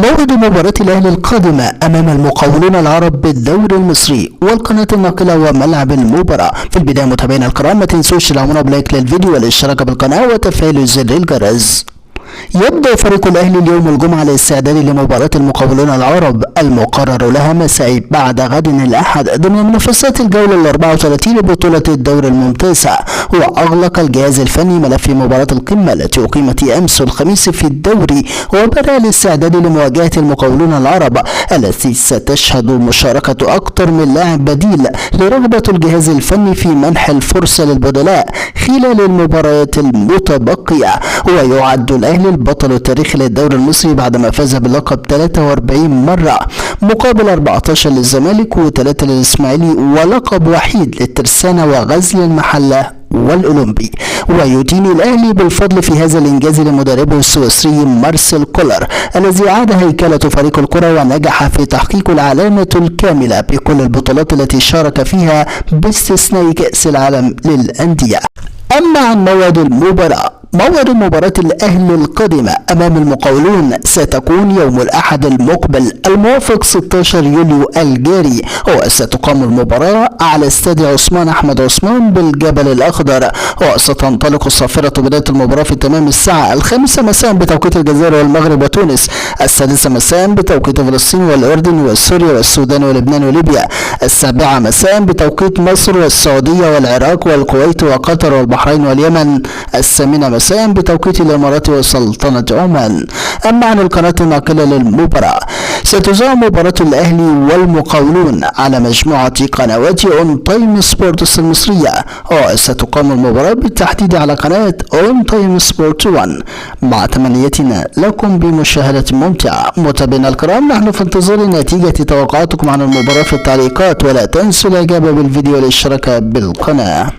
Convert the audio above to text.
موعد مباراة الأهلي القادمة أمام المقاولون العرب بالدوري المصري والقناة الناقلة وملعب المباراة. في البداية متابعينا الكرام ما تنسوش تدعمونا بلايك للفيديو والاشتراك بالقناة وتفعيل زر الجرس. يبدأ فريق الأهلي اليوم الجمعة للاستعداد لمباراة المقاولون العرب المقرر لها مساء بعد غد الأحد ضمن منافسات الجولة 34 لبطولة الدوري الممتاز. وأغلق الجهاز الفني ملف مباراة القمة التي أقيمت أمس الخميس في الدوري، وبدأ الاستعداد لمواجهة المقاولون العرب التي ستشهد مشاركة أكثر من لاعب بديل لرغبة الجهاز الفني في منح الفرصة للبدلاء خلال المباريات المتبقية. ويعد الأهلي البطل التاريخي للدوري المصري بعدما فاز باللقب 43 مرة مقابل 14 للزمالك و3 للإسماعيلي ولقب وحيد للترسانة وغزل المحلة والأولمبي. ويدين الأهلي بالفضل في هذا الإنجاز لمدربه السويسري مارسيل كولر الذي عاد هيكلة فريق الكرة ونجح في تحقيق العلامة الكاملة بكل البطولات التي شارك فيها باستثناء كأس العالم للأندية. أما عن موعد المباراة، موعد مباراة الأهلي القادمة أمام المقاولون ستكون يوم الأحد المقبل الموافق 16 يوليو الجاري، وستقام المباراة على استاد عثمان أحمد عثمان بالجبل الأخضر. وستنطلق الصافرة بداية المباراة في تمام الساعة 5 مساء بتوقيت الجزائر والمغرب وتونس، 6 مساء بتوقيت فلسطين والأردن وسوريا والسودان ولبنان وليبيا، 7 مساء بتوقيت مصر والسعودية والعراق والكويت وقطر والبحرين واليمن، 8 مساء بتوقيت الإمارات وسلطنة عمان. أما عن القناة الناقلة للمباراة، ستذاع مباراة الأهلي والمقاولون على مجموعة قنوات اون تايم سبورتس المصرية، وستقام المباراة بالتحديد على قناة اون تايم سبورت 1. مع تمنياتنا لكم بمشاهدة ممتعة. متابعينا الكرام، نحن في انتظار نتيجة توقعاتكم عن المباراة في التعليقات، ولا تنسوا الإعجاب بالفيديو والاشتراك بالقناة.